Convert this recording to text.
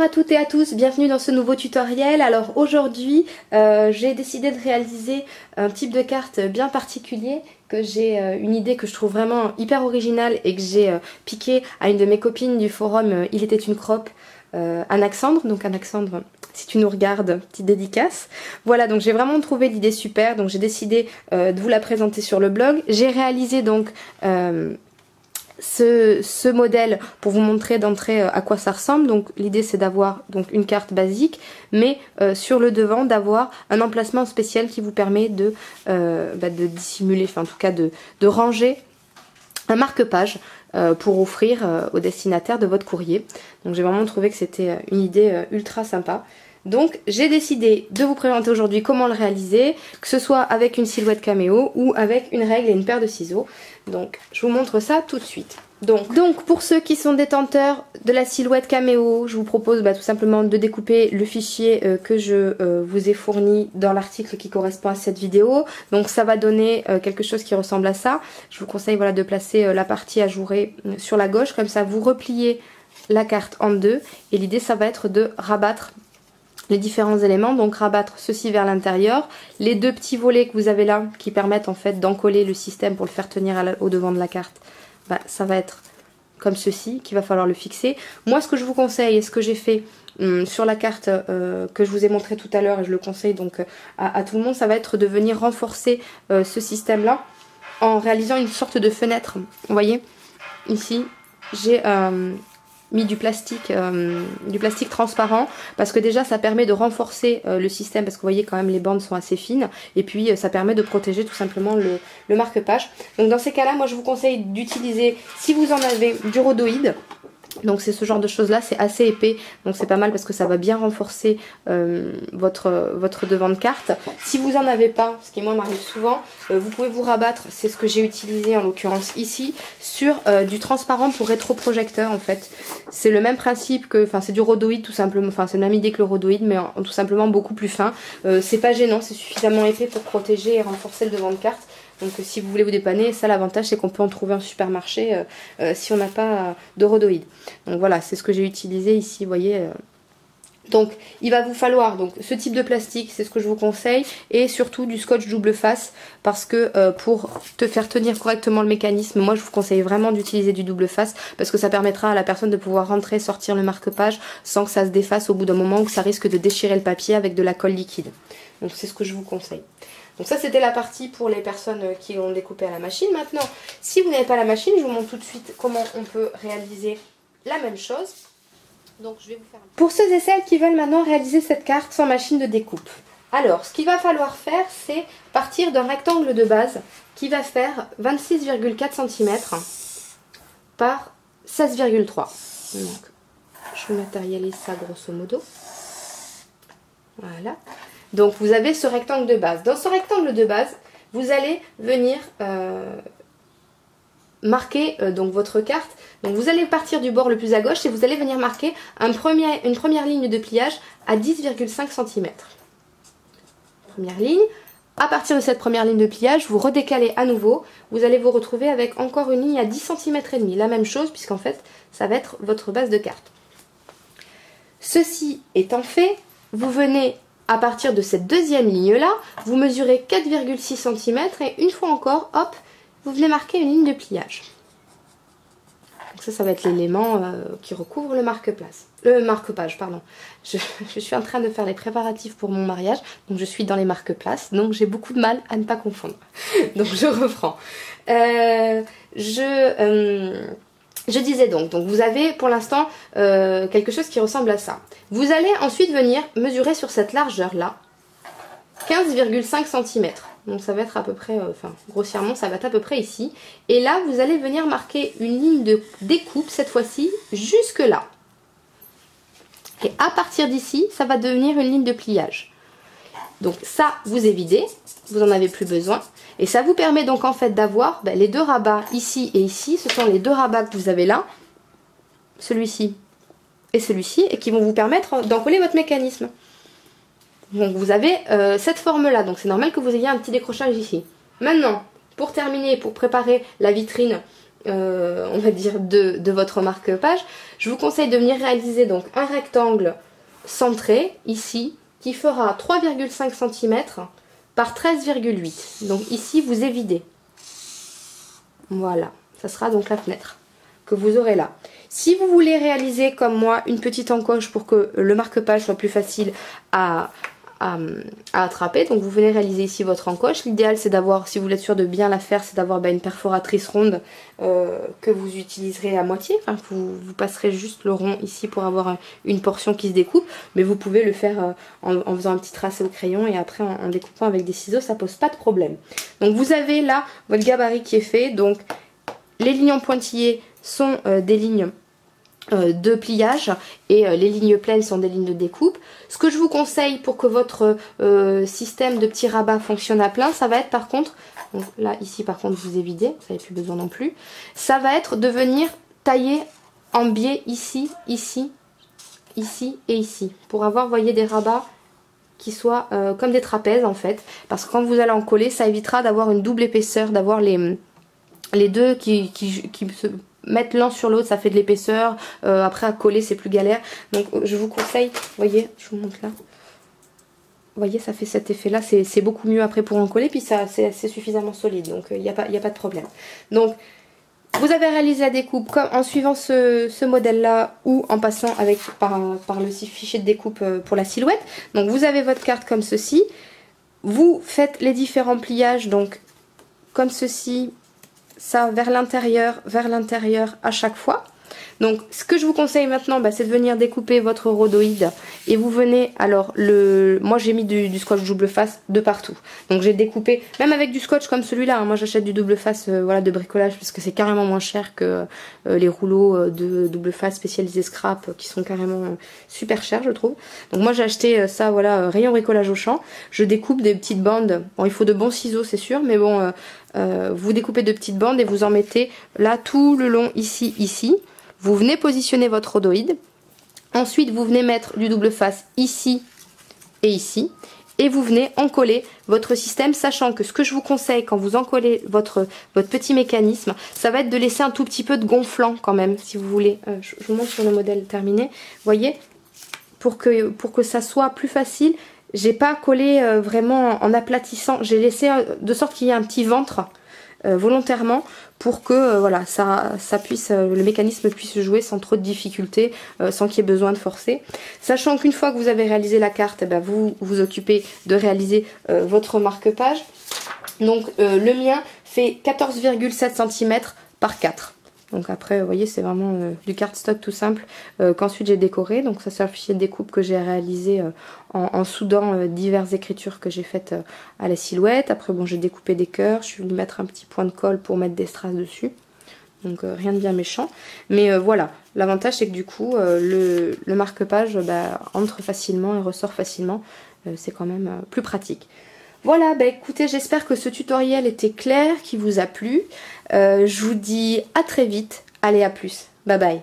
Bonjour à toutes et à tous, bienvenue dans ce nouveau tutoriel. Alors aujourd'hui j'ai décidé de réaliser un type de carte bien particulier, que j'ai une idée que je trouve vraiment hyper originale et que j'ai piqué à une de mes copines du forum Il était une crop, Anaxandre. Donc Anaxandre, si tu nous regardes, petite dédicace. Voilà, donc j'ai vraiment trouvé l'idée super, donc j'ai décidé de vous la présenter sur le blog. J'ai réalisé donc ce modèle pour vous montrer d'entrée à quoi ça ressemble. Donc l'idée c'est d'avoir donc une carte basique, mais sur le devant d'avoir un emplacement spécial qui vous permet de dissimuler, enfin en tout cas de ranger un marque-page pour offrir au destinataire de votre courrier. Donc j'ai vraiment trouvé que c'était une idée ultra sympa. Donc j'ai décidé de vous présenter aujourd'hui comment le réaliser, que ce soit avec une silhouette caméo ou avec une règle et une paire de ciseaux. Donc je vous montre ça tout de suite. Donc pour ceux qui sont détenteurs de la silhouette caméo, je vous propose tout simplement de découper le fichier que je vous ai fourni dans l'article qui correspond à cette vidéo. Donc ça va donner quelque chose qui ressemble à ça. Je vous conseille de placer la partie ajourée sur la gauche, comme ça vous repliez la carte en deux et l'idée ça va être de rabattre les différents éléments, donc rabattre ceci vers l'intérieur, les deux petits volets que vous avez là qui permettent en fait d'encoller le système pour le faire tenir au devant de la carte, ça va être comme ceci, qu'il va falloir le fixer. Moi ce que je vous conseille et ce que j'ai fait sur la carte que je vous ai montré tout à l'heure, et je le conseille donc à tout le monde, ça va être de venir renforcer ce système là en réalisant une sorte de fenêtre. Vous voyez ici j'ai mis du plastique transparent, parce que déjà ça permet de renforcer le système, parce que vous voyez quand même les bandes sont assez fines, et puis ça permet de protéger tout simplement le marque-page. Donc dans ces cas là moi je vous conseille d'utiliser, si vous en avez, du rhodoïde. Donc c'est ce genre de choses là, c'est assez épais, donc c'est pas mal parce que ça va bien renforcer votre devant de carte. Si vous en avez pas, ce qui moi m'arrive souvent, vous pouvez vous rabattre, c'est ce que j'ai utilisé en l'occurrence ici, sur du transparent pour rétroprojecteur en fait. C'est le même principe que, c'est du rhodoïde tout simplement, c'est la même idée que le rhodoïde, mais tout simplement beaucoup plus fin. C'est pas gênant, c'est suffisamment épais pour protéger et renforcer le devant de carte. Donc si vous voulez vous dépanner, ça l'avantage c'est qu'on peut en trouver en supermarché si on n'a pas de rhodoïde. Donc voilà, c'est ce que j'ai utilisé ici, vous voyez. Donc il va vous falloir donc ce type de plastique, c'est ce que je vous conseille, et surtout du scotch double face, parce que pour te faire tenir correctement le mécanisme, moi je vous conseille vraiment d'utiliser du double face, parce que ça permettra à la personne de pouvoir rentrer, sortir le marque-page sans que ça se défasse au bout d'un moment, ou que ça risque de déchirer le papier avec de la colle liquide. Donc c'est ce que je vous conseille. Donc ça c'était la partie pour les personnes qui ont découpé à la machine. Maintenant, si vous n'avez pas la machine, je vous montre tout de suite comment on peut réaliser la même chose. Donc je vais vous faire... Pour ceux et celles qui veulent maintenant réaliser cette carte sans machine de découpe. Alors, ce qu'il va falloir faire, c'est partir d'un rectangle de base qui va faire 26,4 cm par 16,3. Donc, je matérialise ça grosso modo. Voilà. Donc vous avez ce rectangle de base. Dans ce rectangle de base, vous allez venir marquer donc votre carte. Donc vous allez partir du bord le plus à gauche et vous allez venir marquer une première ligne de pliage à 10,5 cm. Première ligne. À partir de cette première ligne de pliage, vous redécalez à nouveau. Vous allez vous retrouver avec encore une ligne à 10 cm et demi. La même chose, puisqu'en fait, ça va être votre base de carte. Ceci étant fait, vous venez... À partir de cette deuxième ligne-là, vous mesurez 4,6 cm et une fois encore, hop, vous venez marquer une ligne de pliage. Donc ça va être l'élément qui recouvre le marque-page, pardon. Je suis en train de faire les préparatifs pour mon mariage, donc je suis dans les marque-places, donc j'ai beaucoup de mal à ne pas confondre. Donc je reprends. Je disais donc vous avez pour l'instant quelque chose qui ressemble à ça. Vous allez ensuite venir mesurer sur cette largeur là 15,5 cm. Donc ça va être à peu près, grossièrement ça va être à peu près ici. Et là vous allez venir marquer une ligne de découpe cette fois-ci jusque là. Et à partir d'ici ça va devenir une ligne de pliage. Donc ça vous évidez, vous n'en avez plus besoin. Et ça vous permet donc en fait d'avoir les deux rabats ici et ici. Ce sont les deux rabats que vous avez là, celui-ci et celui-ci, et qui vont vous permettre d'encoller votre mécanisme. Donc vous avez cette forme-là, donc c'est normal que vous ayez un petit décrochage ici. Maintenant, pour terminer, pour préparer la vitrine on va dire, de votre marque-page, je vous conseille de venir réaliser donc un rectangle centré, ici, qui fera 3,5 cm par 13,8. Donc ici, vous évidez. Voilà, ça sera donc la fenêtre que vous aurez là. Si vous voulez réaliser, comme moi, une petite encoche pour que le marque-page soit plus facile à attraper, donc vous venez réaliser ici votre encoche. L'idéal c'est d'avoir, si vous êtes sûr de bien la faire, c'est d'avoir une perforatrice ronde que vous utiliserez à moitié, enfin vous passerez juste le rond ici pour avoir une portion qui se découpe, mais vous pouvez le faire en faisant un petit tracé au crayon et après en découpant avec des ciseaux, ça pose pas de problème. Donc vous avez là votre gabarit qui est fait, donc les lignes en pointillés sont des lignes de pliage et les lignes pleines sont des lignes de découpe. Ce que je vous conseille pour que votre système de petits rabats fonctionne à plein, ça va être par contre, donc là ici par contre vous évidez, vous n'avez plus besoin non plus, ça va être de venir tailler en biais ici, ici, ici et ici, pour avoir, voyez, des rabats qui soient comme des trapèzes en fait, parce que quand vous allez en coller, ça évitera d'avoir une double épaisseur, d'avoir les deux qui se mettre l'un sur l'autre, ça fait de l'épaisseur, après à coller c'est plus galère, donc je vous conseille, vous voyez, je vous montre là, vous voyez ça fait cet effet là, c'est beaucoup mieux après pour en coller, puis ça c'est suffisamment solide, donc il n'y a pas de problème. Donc vous avez réalisé la découpe comme en suivant ce modèle là ou en passant par le fichier de découpe pour la silhouette. Donc vous avez votre carte comme ceci, vous faites les différents pliages, donc comme ceci, ça vers l'intérieur à chaque fois. Donc ce que je vous conseille maintenant, c'est de venir découper votre rhodoïde et vous venez, alors moi j'ai mis du scotch double face de partout, donc j'ai découpé même avec du scotch comme celui-là, hein. Moi j'achète du double face voilà, de bricolage parce que c'est carrément moins cher que les rouleaux de double face spécialisés scrap qui sont carrément super chers je trouve. Donc moi j'ai acheté ça, voilà, rayon bricolage au champ. Je découpe des petites bandes, bon il faut de bons ciseaux c'est sûr, mais bon vous découpez de petites bandes et vous en mettez là tout le long ici. Vous venez positionner votre rhodoïde. Ensuite, vous venez mettre du double face ici et ici. Et vous venez encoller votre système, sachant que ce que je vous conseille quand vous encollez votre petit mécanisme, ça va être de laisser un tout petit peu de gonflant quand même, si vous voulez. Je vous montre sur le modèle terminé. Vous voyez, pour que ça soit plus facile, j'ai pas collé vraiment en aplatissant. J'ai laissé de sorte qu'il y ait un petit ventre volontairement pour que voilà, ça puisse, le mécanisme puisse jouer sans trop de difficultés, sans qu'il y ait besoin de forcer. Sachant qu'une fois que vous avez réalisé la carte, vous vous occupez de réaliser votre marque-page. Donc le mien fait 14,7 cm par 4. Donc après, vous voyez, c'est vraiment du cardstock tout simple qu'ensuite j'ai décoré. Donc ça, c'est un fichier de découpe que j'ai réalisé en soudant diverses écritures que j'ai faites à la silhouette. Après, bon, j'ai découpé des cœurs. Je suis venue mettre un petit point de colle pour mettre des strass dessus. Donc rien de bien méchant. Mais voilà, l'avantage c'est que du coup, le marque-page entre facilement et ressort facilement. C'est quand même plus pratique. Voilà, écoutez, j'espère que ce tutoriel était clair, qu'il vous a plu. Je vous dis à très vite. Allez, à plus. Bye bye.